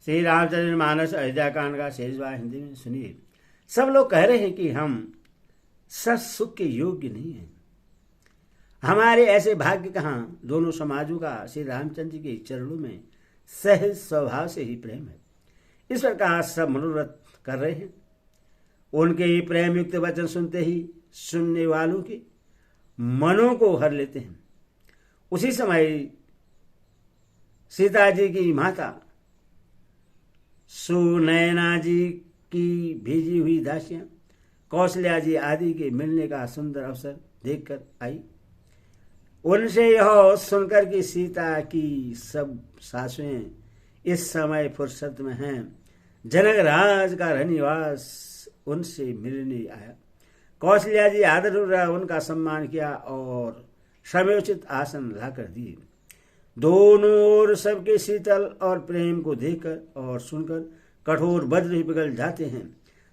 श्री रामचंद्र मानस अयोध्या कांड का शेष भाग हिंदी में सुनिए। सब लोग कह रहे हैं कि हम सच सुख के योग्य नहीं हैं। हमारे ऐसे भाग्य कहाँ। दोनों समाजों का श्री रामचंद्र के चरणों में सहज स्वभाव से ही प्रेम है। इस प्रकार सब मनोरथ कर रहे हैं। उनके ही प्रेम युक्त वचन सुनते ही सुनने वालों के मनों को हर लेते हैं। उसी समय सीता जी की माता सुनैना जी की भेजी हुई दासियां कौशल्या जी आदि के मिलने का सुंदर अवसर देखकर आई। उनसे यह सुनकर कि सीता की सब सासुएं इस समय फुर्सत में हैं, जनक राज का रनिवास उनसे मिलने आया। कौशल्या जी आदरपूर्वक उनका सम्मान किया और समयोचित आसन लाकर दिए। दोनों ओर सबके शीतल और प्रेम को देखकर और सुनकर कठोर वज्र ही पिघल जाते हैं।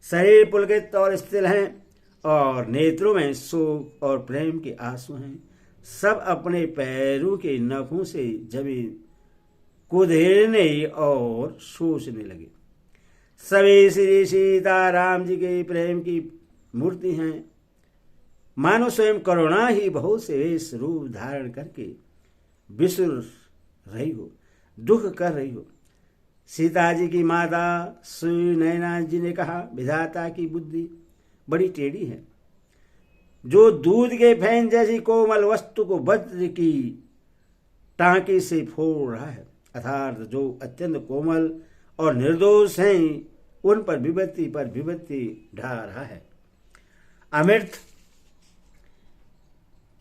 शरीर पुलकित और स्थिर हैं और नेत्रों में शोक और प्रेम के आंसू हैं। सब अपने पैरों के नखों से जमीन कुदेरने और सोचने लगे। सभी श्री सीता राम जी के प्रेम की मूर्ति हैं। मानो स्वयं करुणा ही बहुत से वेश रूप धारण करके विसुर रही हो, दुख कर रही हो। सीता जी की माता सुनैना जी ने कहा, विधाता की बुद्धि बड़ी टेढ़ी है। जो दूध के फैन जैसी कोमल वस्तु को वज्र की टांके से फोड़ रहा है, अर्थात जो अत्यंत कोमल और निर्दोष हैं, उन पर विपत्ति ढा रहा है। अमृत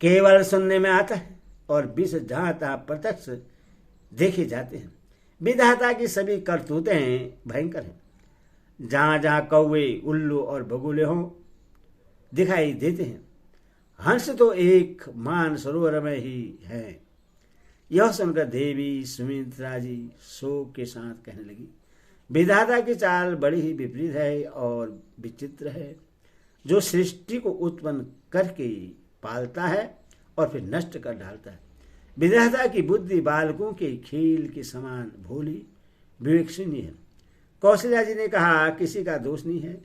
केवल सुनने में आता है और विष जहां तहां प्रत्यक्ष देखे जाते हैं। विधाता की सभी करतूतें भयंकर हैं। जहां जहां कौवे, उल्लू और बगुले हों दिखाई देते हैं। हंस तो एक मान सरोवर में ही है। यह सुनकर देवी सुमित्रा जी शोक के साथ कहने लगी, विधाता की चाल बड़ी ही विपरीत है और विचित्र है। जो सृष्टि को उत्पन्न करके पालता है और फिर नष्ट कर डालता है। विधाता की बुद्धि बालकों के खेल के समान भोली विवेकशून्य है। कौशल्या जी ने कहा, किसी का दोष नहीं है।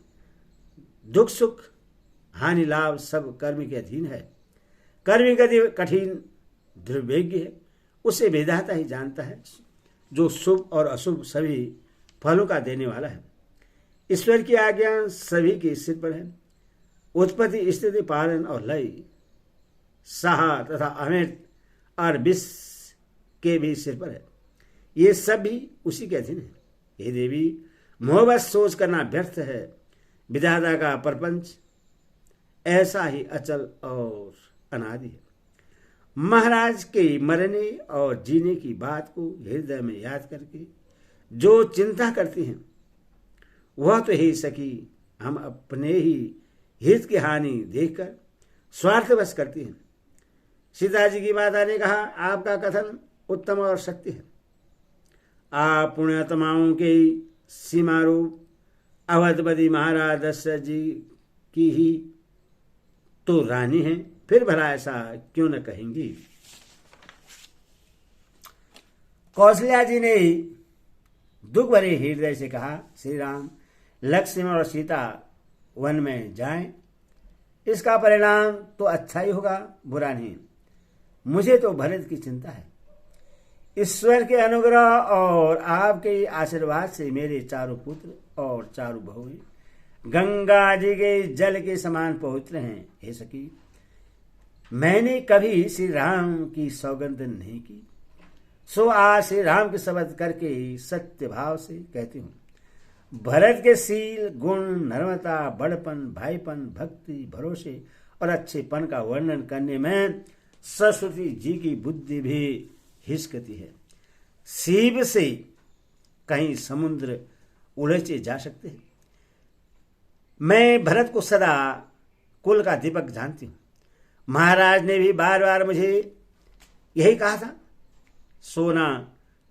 दुख सुख हानि लाभ सब कर्म के अधीन है। कर्म गति कठिन दुर्भाग्य है, उसे विधाता ही जानता है, जो शुभ और अशुभ सभी फलों का देने वाला है। ईश्वर की आज्ञा सभी के सिर पर है। उत्पत्ति, स्थिति, पालन और लय, साहा तथा अमृत और विष के भी सिर पर है। ये सब भी उसी के अधीन है। हे देवी, मोहबत सोच करना व्यर्थ है। विधाता का प्रपंच ऐसा ही अचल और अनादि है। महाराज के मरने और जीने की बात को हृदय में याद करके जो चिंता करती हैं, वह तो हे सखी, हम अपने ही हित की हानि देखकर स्वार्थवश करती हैं। सीता जी की माता ने कहा, आपका कथन उत्तम और सत्य है। आप पुण्यात्माओं के सीमारूप अवधपति महाराज दशरथ जी की ही तो रानी हैं, फिर भला ऐसा क्यों न कहेंगी। कौशल्या जी ने दुख भरे हृदय से कहा, श्री राम लक्ष्मण और सीता वन में जाएं। इसका परिणाम तो अच्छा ही होगा, बुरा नहीं। मुझे तो भरत की चिंता है। ईश्वर के अनुग्रह और आपके आशीर्वाद से मेरे चारों पुत्र और चारों बहुएं गंगा जी के जल के समान पवित्र हैं। हे सखी, मैंने कभी श्री राम की सौगंध नहीं की, सो आज श्री राम के शब्द करके सत्य भाव से कहती हूँ। भरत के शील, गुण, नर्मता, बड़पन, भाईपन, भक्ति, भरोसे और अच्छेपन का वर्णन करने में सरस्वती जी की बुद्धि भी हिचकती है। सीप से कहीं समुद्र उलझे जा सकते हैं। मैं भरत को सदा कुल का दीपक जानती हूँ। महाराज ने भी बार बार मुझे यही कहा था। सोना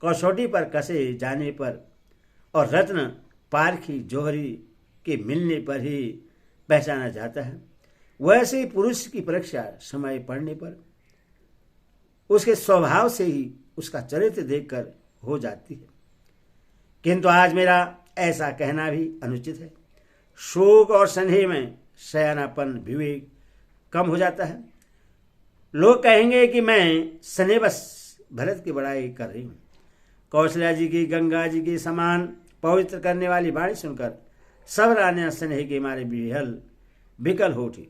कसौटी पर कसे जाने पर और रत्न पारखी जोहरी के मिलने पर ही पहचाना जाता है, वैसे ही पुरुष की परीक्षा समय पड़ने पर उसके स्वभाव से ही उसका चरित्र देखकर हो जाती है। किंतु आज मेरा ऐसा कहना भी अनुचित है। शोक और संदेह में शयनापन विवेक कम हो जाता है। लोग कहेंगे कि मैं स्नेहवश भरत की बड़ाई कर रही हूँ। कौशल्या जी की गंगा जी के समान पवित्र करने वाली वाणी सुनकर सब रानियां स्नेह के मारे विकल हो उठी।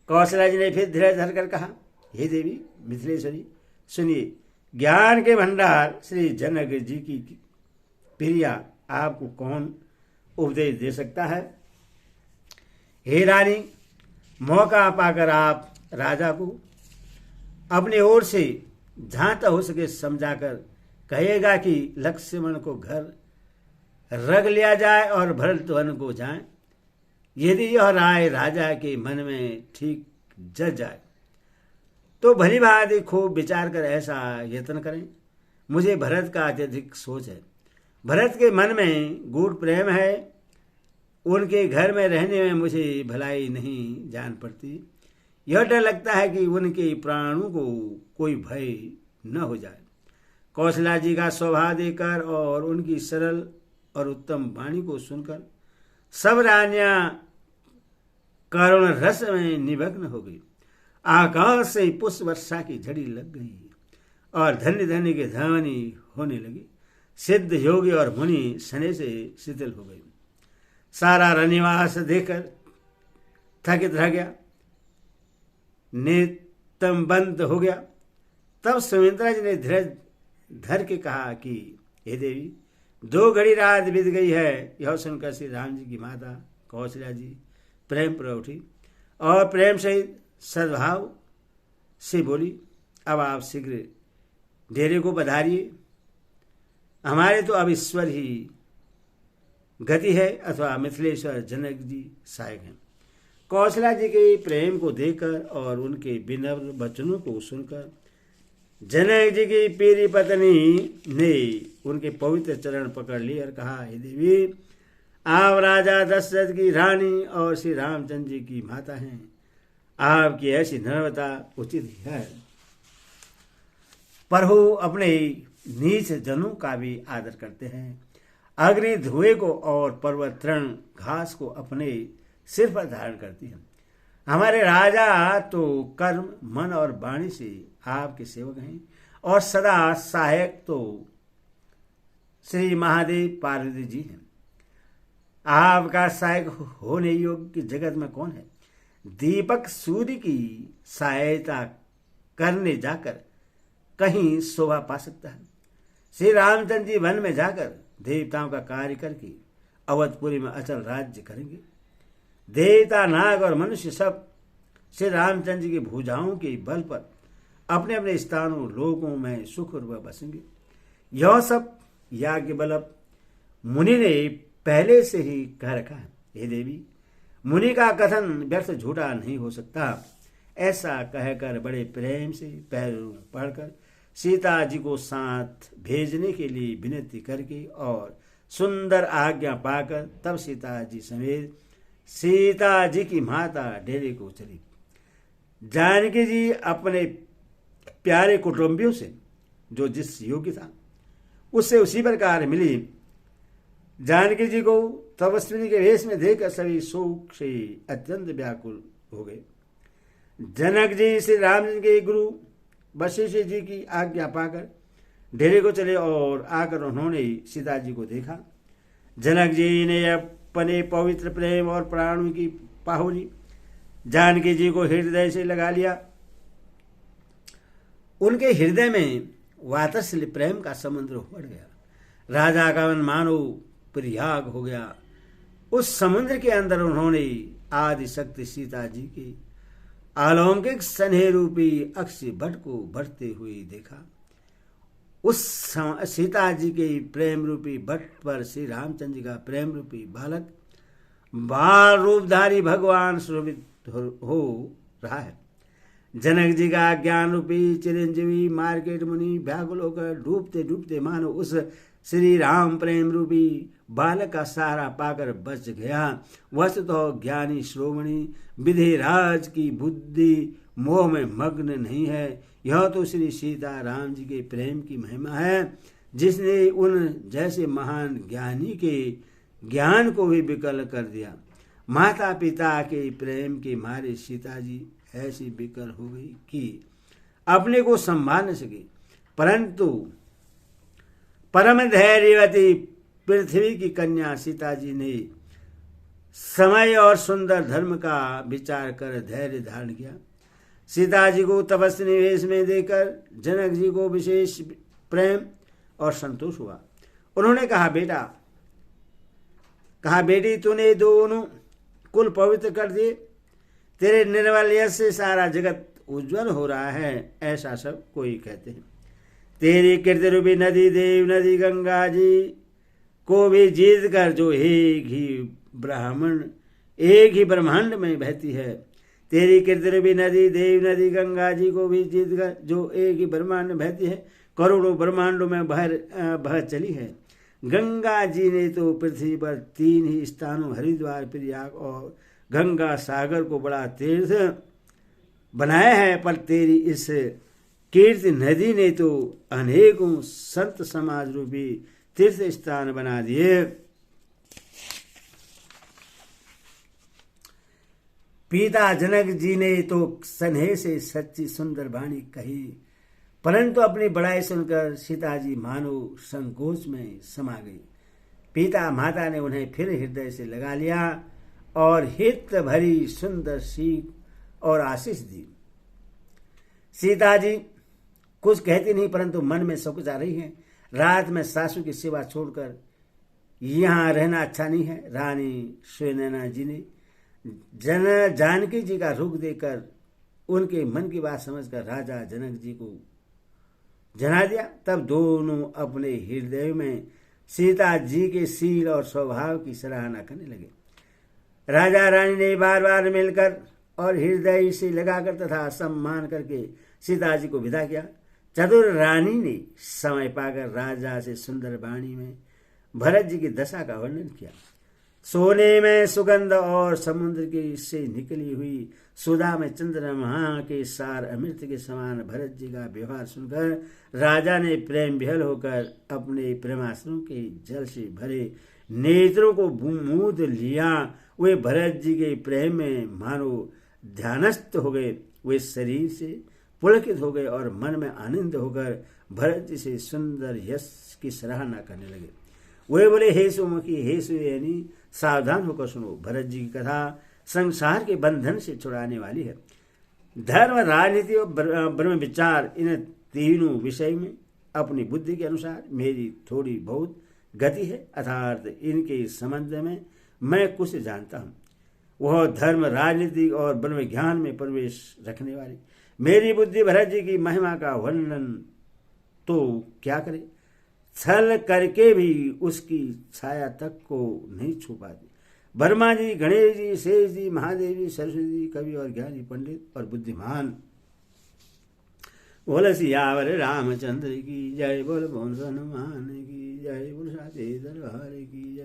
कौशल्या जी ने फिर धीरे धरकर कहा, हे देवी मिथिलेश्वरी, सुनिए, ज्ञान के भंडार श्री जनक जी की प्रिया आपको कौन उपदेश दे सकता है। हे रानी, मौका पाकर आप राजा को अपनी ओर से जहां तक हो सके समझाकर कहेगा कि लक्ष्मण को घर रख लिया जाए और भरत वन को जाए। यदि यह राय राजा के मन में ठीक जच जाए तो भली भांति खूब विचार कर ऐसा यत्न करें। मुझे भरत का अत्यधिक सोच है। भरत के मन में गूढ़ प्रेम है। उनके घर में रहने में मुझे भलाई नहीं जान पड़ती। यह डर लगता है कि उनके प्राणों को कोई भय न हो जाए। कौशल्या जी का स्वभाव देकर और उनकी सरल और उत्तम वाणी को सुनकर सब रानियां करुण रस में निमग्न हो गई। आकाश से पुष्प वर्षा की झड़ी लग गई और धन्य धन्य की ध्वनि होने लगी। सिद्ध योगी और मुनि स्नेह से शिथिल हो गई। सारा रनिवास देखकर थकित रह गया, नेतम बंद हो गया। तब सुमित्रा जी ने धीरज धर के कहा कि हे देवी, 2 घड़ी रात बीत गई है। यह सुनकर श्री राम जी की माता कौशल्या जी प्रेम पर उठी और प्रेम सहित सद्भाव से बोली, अब आप शीघ्र डेरे को पधारिए। हमारे तो अब ईश्वर ही गति है अथवा मिथिलेश्वर जनक जी सहायक हैं। कौशल्या जी के प्रेम को देखकर और उनके विनम्र वचनों को सुनकर जनक जी की प्रिय पत्नी ने उनके पवित्र चरण पकड़ लिए और कहा, हे देवी, आप राजा दशरथ की रानी और श्री रामचंद्र जी की माता हैं। आपकी ऐसी नम्रता उचित है। प्रभु अपने नीच जनों का भी आदर करते हैं। अग्नि धुएं को और पर्वत तृण घास को अपने सिर पर धारण करती है। हमारे राजा तो कर्म मन और वाणी से आपके सेवक हैं और सदा सहायक तो श्री महादेव पार्वती जी हैं। आपका सहायक होने योग्य जगत में कौन है। दीपक सूर्य की सहायता करने जाकर कहीं शोभा पा सकता है। श्री रामचंद्र जी वन में जाकर देवताओं का कार्य करके अवधपुरी में अचल राज्य करेंगे। देवता नाग और मनुष्य सब श्री रामचंद्र जी की भुजाओं के बल पर अपने अपने स्थानों लोगों में सुखपूर्वक बसेंगे। यह सब याज्ञवल्क्य मुनि ने पहले से ही कह रखा है। हे देवी, मुनि का कथन व्यर्थ झूठा नहीं हो सकता। ऐसा कहकर बड़े प्रेम से पैरों में पड़कर सीता जी को साथ भेजने के लिए विनती करके और सुंदर आज्ञा पाकर तब सीता जी समेत सीता जी की माता डेरे को चली। जानकी जी अपने प्यारे कुटुंबियों से जो जिस योग्य था उससे उसी प्रकार मिली। जानकी जी को तपस्विनी के वेश में देखकर सभी शोक से अत्यंत व्याकुल हो गए। जनक जी श्री राम जी के गुरु वशिष्ठ जी की आज्ञा पाकर डेरे को चले और आकर उन्होंने सीता जी को देखा। जनक जी ने अपने पवित्र प्रेम और प्राणों की पाहुली जानकी जी को हृदय से लगा लिया। उनके हृदय में वात्सल्य प्रेम का समुद्र उमड़ गया। राजा का मन मानो प्रयाग हो गया। उस समुद्र के अंदर उन्होंने आदि शक्ति सीता जी के अलौकिक स्नेह रूपी अक्षय भट्ट को बढ़ते हुए देखा। उस सीता जी के प्रेम रूपी भट्ट पर श्री रामचंद्र जी का प्रेम रूपी बालक बाल रूपधारी भगवान शोभित हो रहा है। जनक जी का ज्ञान रूपी चिरंजीवी मार्केट मुनि व्याकुल होकर डूबते डूबते मानो उस श्री राम प्रेम रूपी बालक का सहारा पाकर बच गया। वस्तुतः ज्ञानी श्रोमणी विधिराज की बुद्धि मोह में मग्न नहीं है। यह तो श्री सीता राम जी के प्रेम की महिमा है। जिसने उन जैसे महान ज्ञानी के ज्ञान को भी विकल कर दिया। माता पिता के प्रेम के मारे सीता जी ऐसी विकल हो गई कि अपने को संभाल न सकी, परंतु परम धैर्यवती पृथ्वी की कन्या सीता जी ने समय और सुंदर धर्म का विचार कर धैर्य धारण किया। सीता जी को तपस्वी वेश में देखकर जनक जी को विशेष प्रेम और संतोष हुआ। उन्होंने कहा बेटी तूने दोनों कुल पवित्र कर दिए, तेरे निर्मल यश से सारा जगत उज्जवल हो रहा है, ऐसा सब कोई कहते हैं। तेरी कीर्ति रूपी नदी देव नदी गंगा जी को भी जीत कर जो एक ही ब्रह्मांड में बहती है। तेरी कीर्ति रूपी नदी देव नदी गंगा जी को भी जीत कर जो एक ही ब्रह्मांड में बहती है, करोड़ों ब्रह्मांडों में बह चली है। गंगा जी ने तो पृथ्वी पर 3 ही स्थानों हरिद्वार, प्रयाग और गंगा सागर को बड़ा तीर्थ बनाया है, पर तेरी इस कीर्ति नदी ने तो अनेकों संत समाज रूपी तीर्थ स्थान बना दिए। पिता जनक जी ने तो स्नेह से सच्ची सुंदर वाणी कही, परंतु अपनी बड़ाई सुनकर सीता जी मानो संकोच में समा गई। पिता माता ने उन्हें फिर हृदय से लगा लिया और हित भरी सुंदर सीख और आशीष दी। सीता जी कुछ कहती नहीं, परंतु मन में सकुचा रही है। रात में सासू की सेवा छोड़कर यहाँ रहना अच्छा नहीं है। रानी सुनैना जी ने जानकी जी का रुख देकर उनके मन की बात समझकर राजा जनक जी को जना दिया। तब दोनों अपने हृदय में सीता जी के शील और स्वभाव की सराहना करने लगे। राजा रानी ने बार बार मिलकर और हृदय से लगाकर तथा सम्मान करके सीता जी को विदा किया। चतुर रानी ने समय पाकर राजा से सुंदर वाणी में भरत जी की दशा का वर्णन किया। सोने में सुगंध और समुद्र के से निकली हुई सुधा में चंद्रमा के सार अमृत के समान भरत जी का व्यवहार सुनकर राजा ने प्रेम विहल होकर अपने प्रेमाश्रु के जल से भरे नेत्रों को मूंद लिया। वे भरत जी के प्रेम में मानो ध्यानस्थ हो गए। वे शरीर से पुलकित हो गए और मन में आनंद होकर भरत जी से सुंदर यश की सराहना करने लगे। वे बोले, हे सुमुखी, हे सुयनी, सावधान होकर सुनो। भरत जी की कथा संसार के बंधन से छुड़ाने वाली है। धर्म, राजनीति और ब्रह्म विचार, इन तीनों विषय में अपनी बुद्धि के अनुसार मेरी थोड़ी बहुत गति है, अर्थात इनके संबंध में मैं कुछ जानता हूँ। वह धर्म, राजनीति और ब्रह्म ज्ञान में प्रवेश रखने वाली मेरी बुद्धि भरत जी की महिमा का वर्णन तो क्या करे, छल करके भी उसकी छाया तक को नहीं छू पाती। वर्मा जी, गणेश जी, शेष जी, महादेव जी, सरस्वती जी, कवि और ज्ञानी पंडित और बुद्धिमान। बोल सियावर रामचंद्र की जय, बोल भवन हनुमान की जय, बोल साचे दरबार की जय।